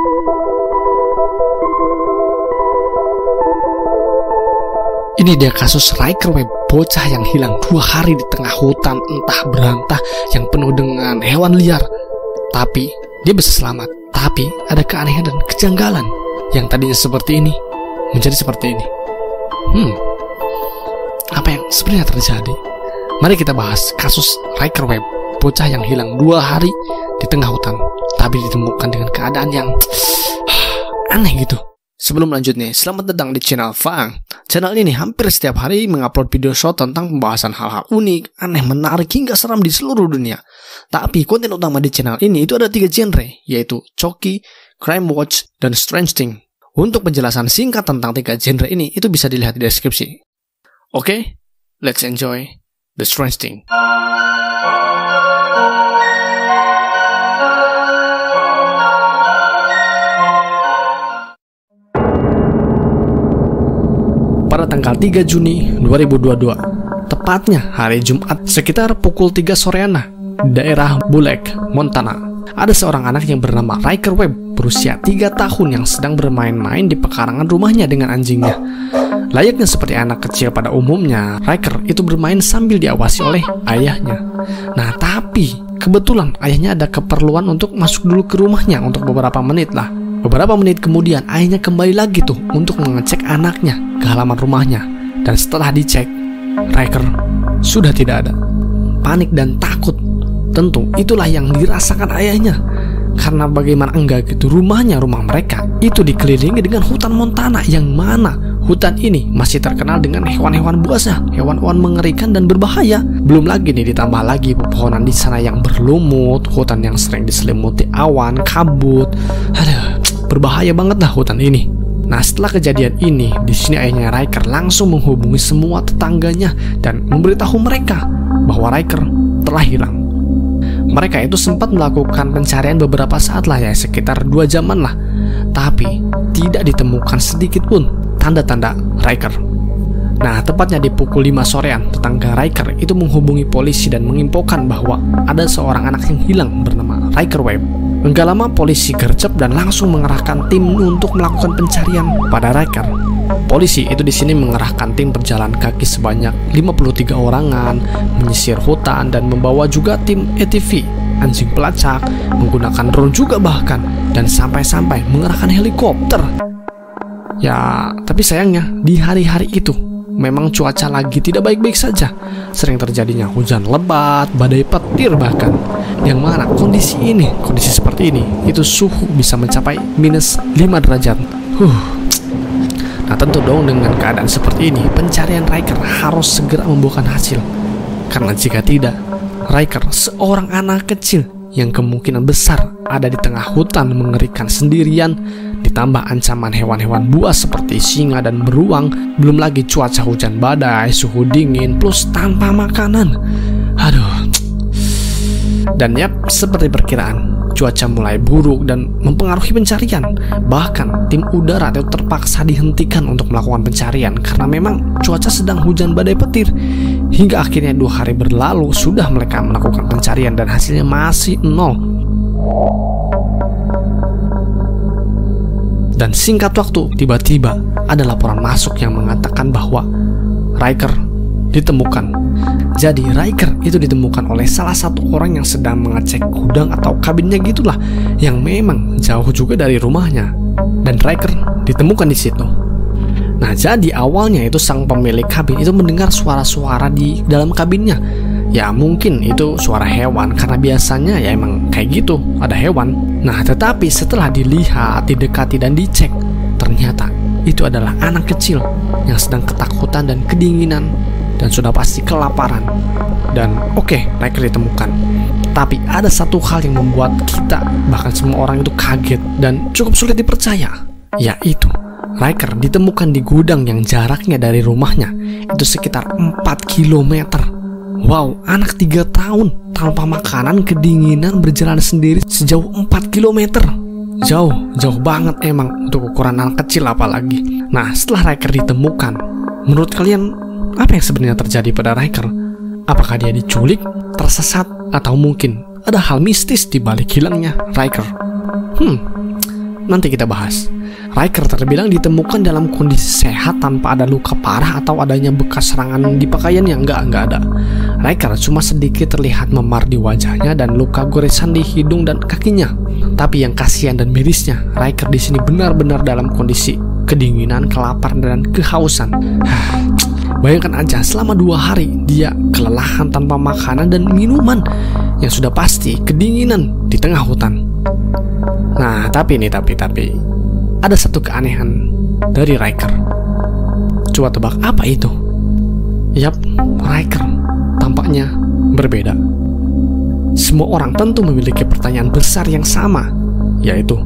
Ini dia kasus Riker Webb, bocah yang hilang 2 hari di tengah hutan entah berantah yang penuh dengan hewan liar. Tapi dia bisa selamat. Tapi ada keanehan dan kejanggalan. Yang tadinya seperti ini menjadi seperti ini. Apa yang sebenarnya terjadi? Mari kita bahas kasus Riker Webb, bocah yang hilang 2 hari di tengah hutan, tapi ditemukan dengan keadaan yang aneh gitu. Sebelum lanjut nih, selamat datang di channel Faang. Channel ini hampir setiap hari mengupload video short tentang pembahasan hal-hal unik, aneh, menarik, hingga seram di seluruh dunia. Tapi konten utama di channel ini itu ada 3 genre, yaitu Coki, Crime Watch, dan Strange Thing. Untuk penjelasan singkat tentang 3 genre ini, itu bisa dilihat di deskripsi. Oke, let's enjoy the Strange Thing. Pada tanggal 3 Juni 2022, tepatnya hari Jumat sekitar pukul 3 soreana, daerah Bullock, Montana, ada seorang anak yang bernama Riker Webb berusia 3 tahun yang sedang bermain-main di pekarangan rumahnya dengan anjingnya. Layaknya seperti anak kecil pada umumnya, Riker itu bermain sambil diawasi oleh ayahnya. Nah, tapi kebetulan ayahnya ada keperluan untuk masuk dulu ke rumahnya untuk beberapa menit lah. Beberapa menit kemudian ayahnya kembali lagi tuh untuk mengecek anaknya ke halaman rumahnya. Dan setelah dicek, Riker sudah tidak ada. Panik dan takut, tentu itulah yang dirasakan ayahnya. Karena bagaimana enggak gitu, rumah mereka itu dikelilingi dengan hutan Montana, yang mana hutan ini masih terkenal dengan hewan-hewan buas, hewan-hewan mengerikan dan berbahaya. Belum lagi nih ditambah lagi pepohonan di sana yang berlumut, hutan yang sering diselimuti awan, kabut. Aduh, berbahaya banget lah hutan ini. Nah, setelah kejadian ini, di sini ayahnya Riker langsung menghubungi semua tetangganya dan memberitahu mereka bahwa Riker telah hilang. Mereka itu sempat melakukan pencarian beberapa saat lah ya, sekitar 2 jaman lah. Tapi tidak ditemukan sedikit pun tanda-tanda Riker. Nah, tepatnya di pukul 5 sorean, tetangga Riker itu menghubungi polisi dan menginfokan bahwa ada seorang anak yang hilang bernama Riker Webb. Enggak lama polisi gercep dan langsung mengerahkan tim untuk melakukan pencarian pada Riker. Polisi itu di sini mengerahkan tim berjalan kaki sebanyak 53 orangan, menyisir hutan dan membawa juga tim ATV, anjing pelacak, menggunakan drone juga bahkan, dan sampai-sampai mengerahkan helikopter. Ya, tapi sayangnya di hari-hari itu memang cuaca lagi tidak baik-baik saja. Sering terjadinya hujan lebat, badai petir bahkan. Yang mana kondisi seperti ini, itu suhu bisa mencapai minus 5 derajat. Nah, tentu dong dengan keadaan seperti ini, pencarian Riker harus segera membuahkan hasil. Karena jika tidak, Riker seorang anak kecil yang kemungkinan besar ada di tengah hutan mengerikan sendirian, ditambah ancaman hewan-hewan buas seperti singa dan beruang, belum lagi cuaca hujan badai, suhu dingin, plus tanpa makanan. Aduh. Dan yap, seperti perkiraan, cuaca mulai buruk dan mempengaruhi pencarian. Bahkan tim udara itu terpaksa dihentikan untuk melakukan pencarian karena memang cuaca sedang hujan badai petir. Hingga akhirnya 2 hari berlalu sudah mereka melakukan pencarian dan hasilnya masih 0. Dan singkat waktu, tiba-tiba ada laporan masuk yang mengatakan bahwa Riker ditemukan. Jadi Riker itu ditemukan oleh salah satu orang yang sedang mengecek gudang atau kabinnya gitulah, yang memang jauh juga dari rumahnya. Dan Riker ditemukan di situ. Nah, jadi awalnya itu sang pemilik kabin itu mendengar suara-suara di dalam kabinnya. Ya mungkin itu suara hewan, karena biasanya ya emang kayak gitu, ada hewan. Nah, tetapi setelah dilihat, didekati dan dicek, ternyata itu adalah anak kecil yang sedang ketakutan dan kedinginan, dan sudah pasti kelaparan. Dan oke, Riker ditemukan. Tapi ada satu hal yang membuat kita, bahkan semua orang itu kaget dan cukup sulit dipercaya, yaitu Riker ditemukan di gudang yang jaraknya dari rumahnya itu sekitar 4 km. Wow, anak 3 tahun tanpa makanan, kedinginan, berjalan sendiri sejauh 4 km. Jauh banget emang untuk ukuran anak kecil apalagi. Nah, setelah Riker ditemukan, menurut kalian apa yang sebenarnya terjadi pada Riker? Apakah dia diculik, tersesat, atau mungkin ada hal mistis di balik hilangnya Riker? Nanti kita bahas. Riker terbilang ditemukan dalam kondisi sehat tanpa ada luka parah atau adanya bekas serangan di pakaiannya. Nggak ada. Riker cuma sedikit terlihat memar di wajahnya dan luka goresan di hidung dan kakinya. Tapi yang kasihan dan mirisnya, Riker di sini benar-benar dalam kondisi kedinginan, kelaparan, dan kehausan. Bayangkan aja, selama 2 hari dia kelelahan tanpa makanan dan minuman, yang sudah pasti kedinginan di tengah hutan. Nah, tapi ada satu keanehan dari Riker. Coba tebak apa itu? Yap, Riker tampaknya berbeda. Semua orang tentu memiliki pertanyaan besar yang sama, yaitu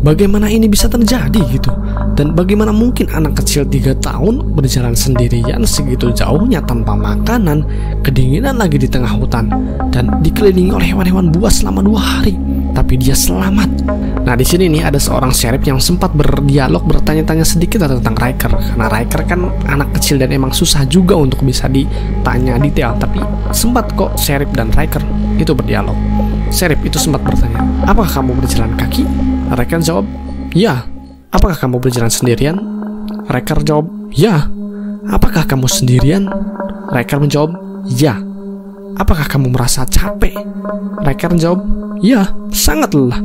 bagaimana ini bisa terjadi gitu? Dan bagaimana mungkin anak kecil 3 tahun berjalan sendirian segitu jauhnya tanpa makanan, kedinginan lagi di tengah hutan, dan dikelilingi oleh hewan-hewan buas selama 2 hari, tapi dia selamat. Nah, di sini nih ada seorang sheriff yang sempat berdialog, bertanya-tanya sedikit tentang Riker, karena Riker kan anak kecil dan emang susah juga untuk bisa ditanya detail. Tapi sempat kok sheriff dan Riker itu berdialog. Sheriff itu sempat bertanya, apakah kamu berjalan kaki? Riker jawab, ya. Apakah kamu berjalan sendirian? Riker jawab, ya. Apakah kamu sendirian? Riker menjawab, ya. Apakah kamu merasa capek? Riker jawab, ya, sangat lelah.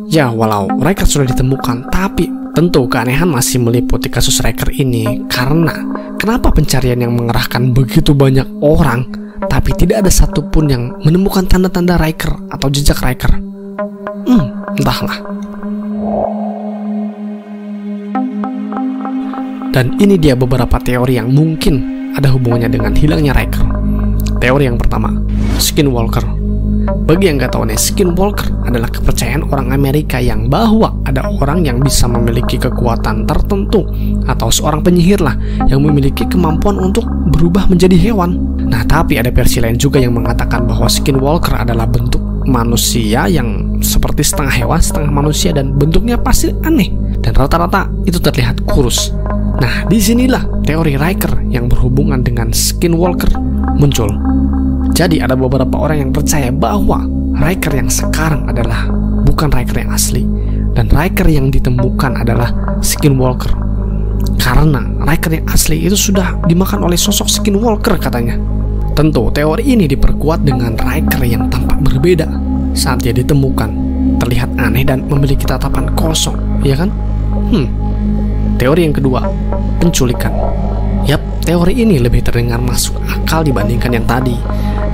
Ya, walau Riker sudah ditemukan, tapi tentu keanehan masih meliputi kasus Riker ini. Karena kenapa pencarian yang mengerahkan begitu banyak orang, tapi tidak ada satupun yang menemukan tanda-tanda Riker atau jejak Riker? Entahlah. Dan ini dia beberapa teori yang mungkin ada hubungannya dengan hilangnya Riker. Teori yang pertama, Skinwalker. Bagi yang nggak tahu nih, Skinwalker adalah kepercayaan orang Amerika yang bahwa ada orang yang bisa memiliki kekuatan tertentu atau seorang penyihir lah yang memiliki kemampuan untuk berubah menjadi hewan. Nah, tapi ada versi lain juga yang mengatakan bahwa Skinwalker adalah bentuk manusia yang seperti setengah hewan, setengah manusia, dan bentuknya pasti aneh dan rata-rata itu terlihat kurus. Nah, disinilah teori Riker yang berhubungan dengan Skinwalker muncul. Jadi ada beberapa orang yang percaya bahwa Riker yang sekarang adalah bukan Riker yang asli, dan Riker yang ditemukan adalah Skinwalker. Karena Riker yang asli itu sudah dimakan oleh sosok Skinwalker katanya. Tentu teori ini diperkuat dengan Riker yang tampak berbeda saat dia ditemukan, terlihat aneh dan memiliki tatapan kosong, ya kan? Teori yang kedua, penculikan. Yap, teori ini lebih terdengar masuk akal dibandingkan yang tadi.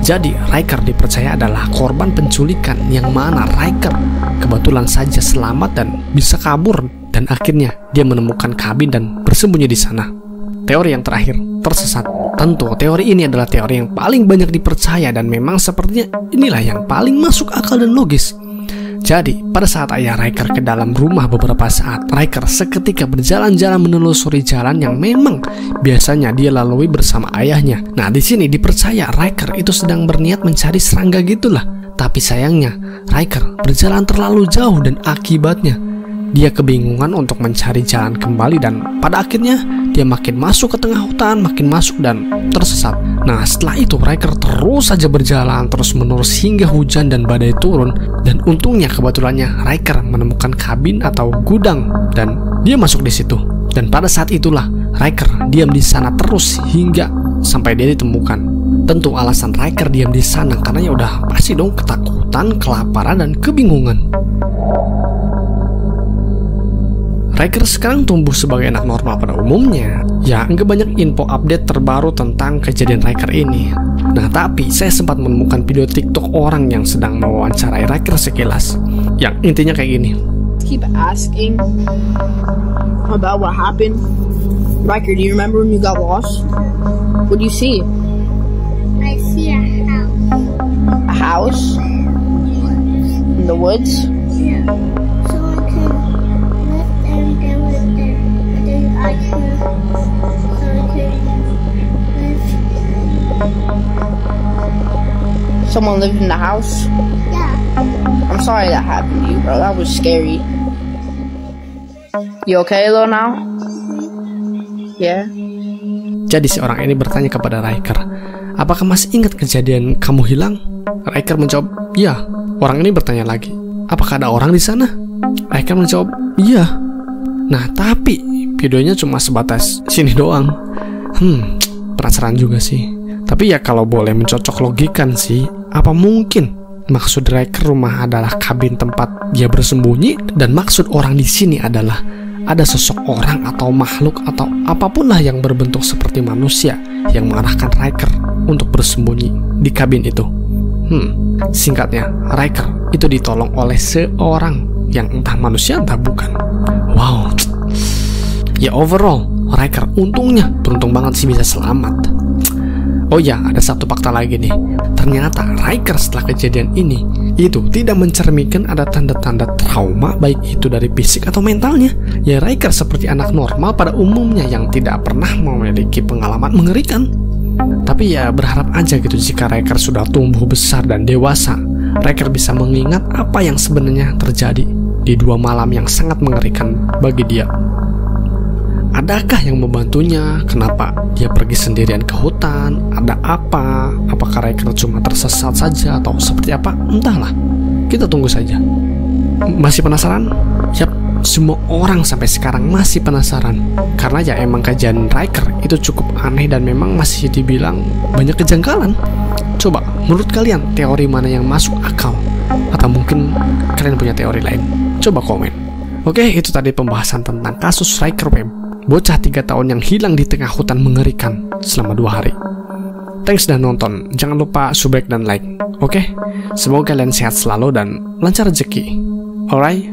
Jadi, Riker dipercaya adalah korban penculikan yang mana Riker kebetulan saja selamat dan bisa kabur, dan akhirnya dia menemukan kabin dan bersembunyi di sana. Teori yang terakhir, tersesat. Tentu, teori ini adalah teori yang paling banyak dipercaya dan memang sepertinya inilah yang paling masuk akal dan logis. Jadi, pada saat ayah Riker ke dalam rumah beberapa saat, Riker seketika berjalan-jalan menelusuri jalan yang memang biasanya dia lalui bersama ayahnya. Nah, di sini dipercaya Riker itu sedang berniat mencari serangga gitulah. Tapi sayangnya, Riker berjalan terlalu jauh dan akibatnya dia kebingungan untuk mencari jalan kembali, dan pada akhirnya dia makin masuk ke tengah hutan, makin masuk dan tersesat. Nah, setelah itu Riker terus saja berjalan terus menerus hingga hujan dan badai turun, dan untungnya kebetulannya Riker menemukan kabin atau gudang dan dia masuk di situ. Dan pada saat itulah Riker diam di sana terus hingga sampai dia ditemukan. Tentu alasan Riker diam di sana karena ya udah pasti dong ketakutan, kelaparan, dan kebingungan. Riker sekarang tumbuh sebagai anak normal pada umumnya. Ya, nggak banyak info update terbaru tentang kejadian Riker ini. Nah, tapi saya sempat menemukan video TikTok orang yang sedang mewawancarai Riker sekilas. Yang intinya kayak gini. Keep asking about what happened. Riker, do you remember when you got lost? What do you see? I see a house. A house? In the woods? Yeah. So I can live and go in there. And then I can live. Someone lived in the house? Yeah. I'm sorry that happened to you, bro. That was scary. You okay though now? Yeah. Jadi si orang ini bertanya kepada Riker, apakah masih ingat kejadian kamu hilang? Riker menjawab, ya. Orang ini bertanya lagi, apakah ada orang di sana? Riker menjawab, iya. Nah, tapi videonya cuma sebatas sini doang. Penasaran juga sih. Tapi ya kalau boleh mencocok logikan sih, apa mungkin maksud Riker rumah adalah kabin tempat dia bersembunyi, dan maksud orang di sini adalah ada sosok orang atau makhluk atau apapun lah yang berbentuk seperti manusia yang mengarahkan Riker untuk bersembunyi di kabin itu. Singkatnya, Riker itu ditolong oleh seorang yang entah manusia entah bukan. Wow. Ya overall, Riker untungnya beruntung banget sih bisa selamat. Oh ya, ada satu fakta lagi nih. Ternyata Riker setelah kejadian ini itu tidak mencerminkan ada tanda-tanda trauma, baik itu dari fisik atau mentalnya. Ya, Riker seperti anak normal pada umumnya yang tidak pernah memiliki pengalaman mengerikan. Tapi ya berharap aja gitu, jika Riker sudah tumbuh besar dan dewasa, Riker bisa mengingat apa yang sebenarnya terjadi di 2 malam yang sangat mengerikan bagi dia. Adakah yang membantunya? Kenapa dia pergi sendirian ke hutan? Ada apa? Apakah Riker cuma tersesat saja atau seperti apa? Entahlah. Kita tunggu saja. Masih penasaran? Yap, semua orang sampai sekarang masih penasaran. Karena ya emang kejadian Riker itu cukup aneh dan memang masih dibilang banyak kejanggalan. Coba, menurut kalian teori mana yang masuk akal? Atau mungkin kalian punya teori lain? Coba komen. Oke, itu tadi pembahasan tentang kasus Riker Webb, bocah 3 tahun yang hilang di tengah hutan mengerikan selama 2 hari. Thanks udah nonton, jangan lupa subscribe dan like. Oke, semoga kalian sehat selalu dan lancar rezeki. Alright,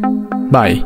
bye.